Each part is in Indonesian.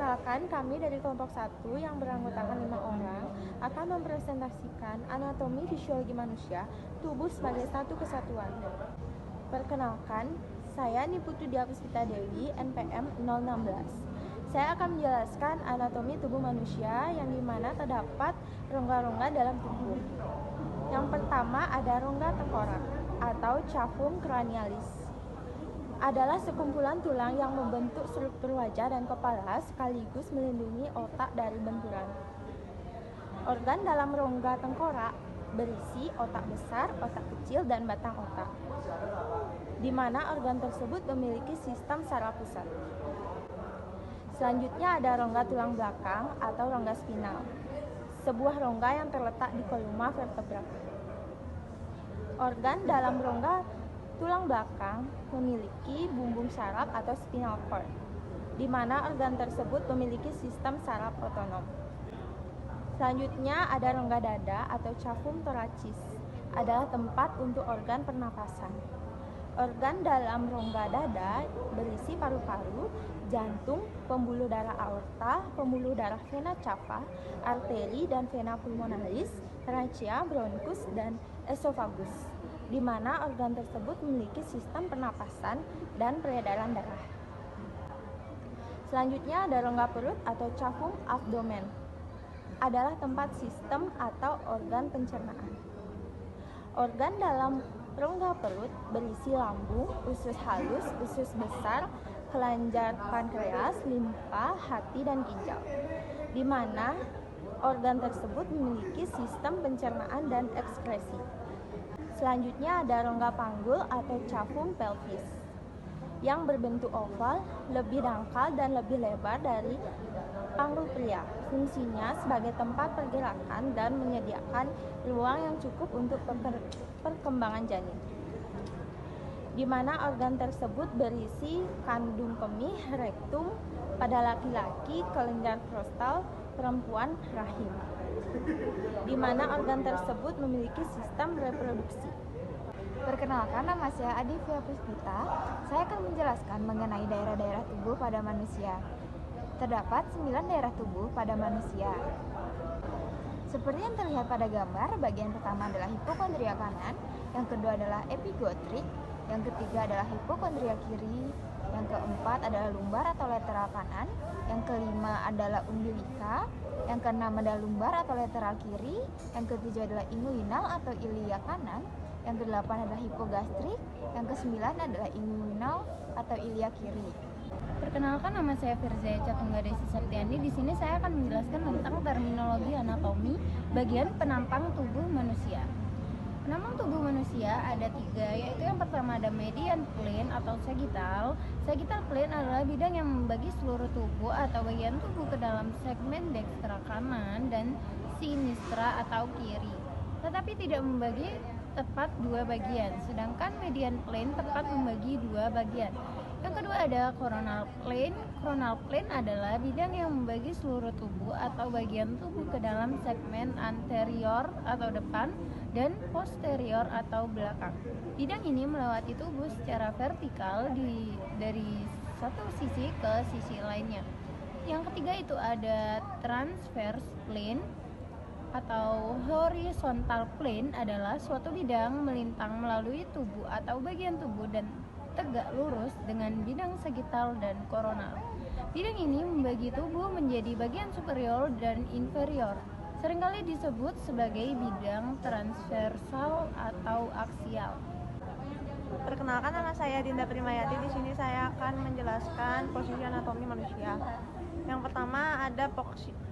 Perkenalkan, kami dari kelompok 1 yang beranggotakan 5 orang akan mempresentasikan anatomi fisiologi manusia, tubuh sebagai satu kesatuan. Perkenalkan, saya Niputu Diapuspita Dewi, NPM 016. Saya akan menjelaskan anatomi tubuh manusia yang dimana terdapat rongga-rongga dalam tubuh. Yang pertama ada rongga tengkorak atau cavum cranialis. Adalah sekumpulan tulang yang membentuk struktur wajah dan kepala sekaligus melindungi otak dari benturan. Organ dalam rongga tengkorak berisi otak besar, otak kecil, dan batang otak, di mana organ tersebut memiliki sistem saraf pusat. Selanjutnya ada rongga tulang belakang atau rongga spinal, sebuah rongga yang terletak di koluma vertebra. Organ dalam rongga tulang belakang memiliki bumbung saraf atau spinal cord, di mana organ tersebut memiliki sistem saraf otonom. Selanjutnya ada rongga dada atau cavum thoracis, adalah tempat untuk organ pernapasan. Organ dalam rongga dada berisi paru-paru, jantung, pembuluh darah aorta, pembuluh darah vena cava, arteri dan vena pulmonalis, trachea, bronkus, dan esofagus, di mana organ tersebut memiliki sistem pernapasan dan peredaran darah. Selanjutnya ada rongga perut atau cavum abdomen, adalah tempat sistem atau organ pencernaan. Organ dalam rongga perut berisi lambung, usus halus, usus besar, kelenjar pankreas, limfa, hati, dan ginjal, di mana organ tersebut memiliki sistem pencernaan dan ekskresi. Selanjutnya ada rongga panggul atau cavum pelvis yang berbentuk oval, lebih dangkal dan lebih lebar dari panggul pria. Fungsinya sebagai tempat pergerakan dan menyediakan ruang yang cukup untuk perkembangan janin, di mana organ tersebut berisi kandung kemih, rektum pada laki-laki, kelenjar prostal, perempuan, rahim, di mana organ tersebut memiliki sistem reproduksi. Perkenalkan, nama saya Adivia Puspita. Saya akan menjelaskan mengenai daerah-daerah tubuh pada manusia. Terdapat 9 daerah tubuh pada manusia. Seperti yang terlihat pada gambar, bagian pertama adalah hipokondria kanan, yang kedua adalah epigotrik, yang ketiga adalah hipokondria kiri, yang keempat adalah lumbar atau lateral kanan, yang kelima adalah umbilika, yang keenam adalah lumbar atau lateral kiri, yang ketujuh adalah inguinal atau ilia kanan, yang kedelapan adalah hipogastrik, yang kesembilan adalah inguinal atau ilia kiri. Perkenalkan, nama saya Firza Catunggardesi Septiani. Di sini saya akan menjelaskan tentang terminologi anatomi bagian penampang tubuh manusia. Penampang tubuh manusia ada 3, yaitu yang pertama ada median plane atau sagittal. Sagittal plane adalah bidang yang membagi seluruh tubuh atau bagian tubuh ke dalam segmen dextra kanan dan sinistra atau kiri, tetapi tidak membagi tepat 2 bagian, sedangkan median plane tepat membagi 2 bagian. Yang kedua ada coronal plane. Coronal plane adalah bidang yang membagi seluruh tubuh atau bagian tubuh ke dalam segmen anterior atau depan dan posterior atau belakang. Bidang ini melewati tubuh secara vertikal dari satu sisi ke sisi lainnya. Yang ketiga itu ada transverse plane atau horizontal plane, adalah suatu bidang melintang melalui tubuh atau bagian tubuh dan tegak lurus dengan bidang sagittal dan koronal. Bidang ini membagi tubuh menjadi bagian superior dan inferior. Seringkali disebut sebagai bidang transversal atau aksial. Perkenalkan, nama saya Dinda Primayati. Di sini saya akan menjelaskan posisi anatomi manusia. Yang pertama ada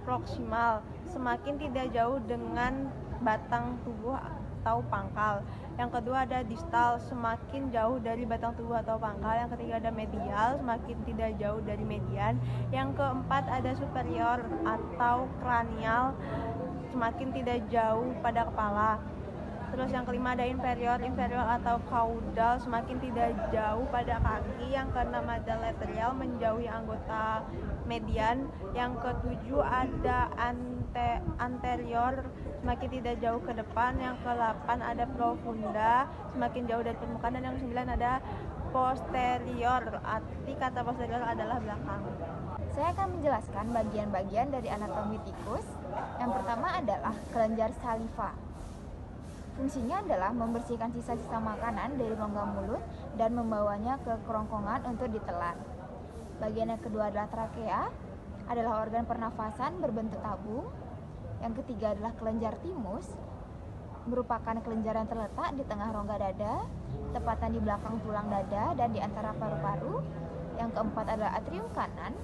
proksimal, semakin tidak jauh dengan batang tubuh atau pangkal. Yang kedua ada distal, semakin jauh dari batang tubuh atau pangkal. Yang ketiga ada medial, semakin tidak jauh dari median. Yang keempat ada superior atau kranial, semakin tidak jauh pada kepala. Terus yang kelima ada inferior atau caudal, semakin tidak jauh pada kaki. Yang keenam ada lateral, menjauhi anggota median. Yang ketujuh ada anterior, semakin tidak jauh ke depan. Yang ke-8 ada profunda, semakin jauh dari permukaan. Dan yang ke-9 ada posterior, arti kata posterior adalah belakang. Saya akan menjelaskan bagian-bagian dari anatomi tikus. Yang pertama adalah kelenjar saliva. Fungsinya adalah membersihkan sisa-sisa makanan dari rongga mulut dan membawanya ke kerongkongan untuk ditelan. Bagian yang kedua adalah trakea, adalah organ pernafasan berbentuk tabung. Yang ketiga adalah kelenjar timus, merupakan kelenjar yang terletak di tengah rongga dada, tepatnya di belakang tulang dada dan di antara paru-paru. Yang keempat adalah atrium kanan,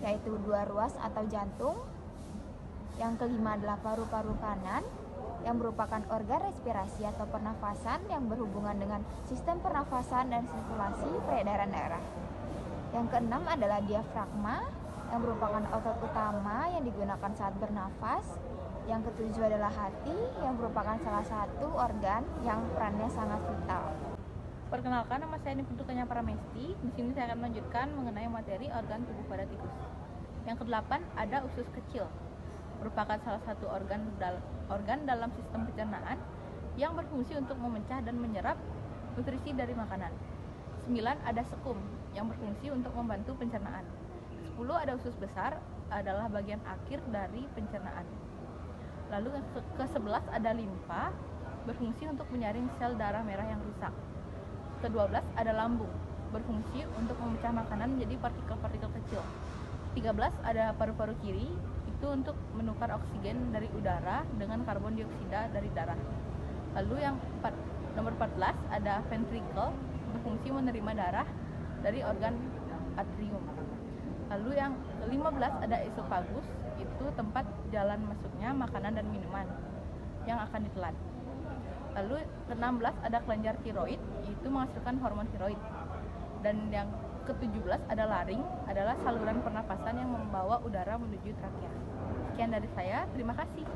yaitu dua ruas atau jantung. Yang kelima adalah paru-paru kanan, yang merupakan organ respirasi atau pernafasan yang berhubungan dengan sistem pernafasan dan sirkulasi peredaran darah. Yang keenam adalah diafragma, yang merupakan otot utama yang digunakan saat bernafas. Yang ketujuh adalah hati, yang merupakan salah satu organ yang perannya sangat vital. Perkenalkan, nama saya Niputu Kenya Paramesti. Di sini saya akan melanjutkan mengenai materi organ tubuh pada tikus. Yang kedelapan ada usus kecil, merupakan salah satu organ dalam sistem pencernaan yang berfungsi untuk memecah dan menyerap nutrisi dari makanan. 9 ada sekum yang berfungsi untuk membantu pencernaan. 10 ada usus besar, adalah bagian akhir dari pencernaan. Lalu ke-11 ada limfa, berfungsi untuk menyaring sel darah merah yang rusak. Ke-12 ada lambung, berfungsi untuk memecah makanan menjadi partikel-partikel kecil. 13 ada paru-paru kiri, itu untuk menukar oksigen dari udara dengan karbon dioksida dari darah. Lalu yang nomor 14 ada ventricle, berfungsi menerima darah dari organ atrium. Lalu yang ke-15 ada esophagus, itu tempat jalan masuknya makanan dan minuman yang akan ditelan. Lalu ke-16 ada kelenjar tiroid, itu menghasilkan hormon tiroid. Dan yang ke-17 ada laring, adalah saluran pernapasan yang membawa udara menuju trakea. Sekian dari saya, terima kasih.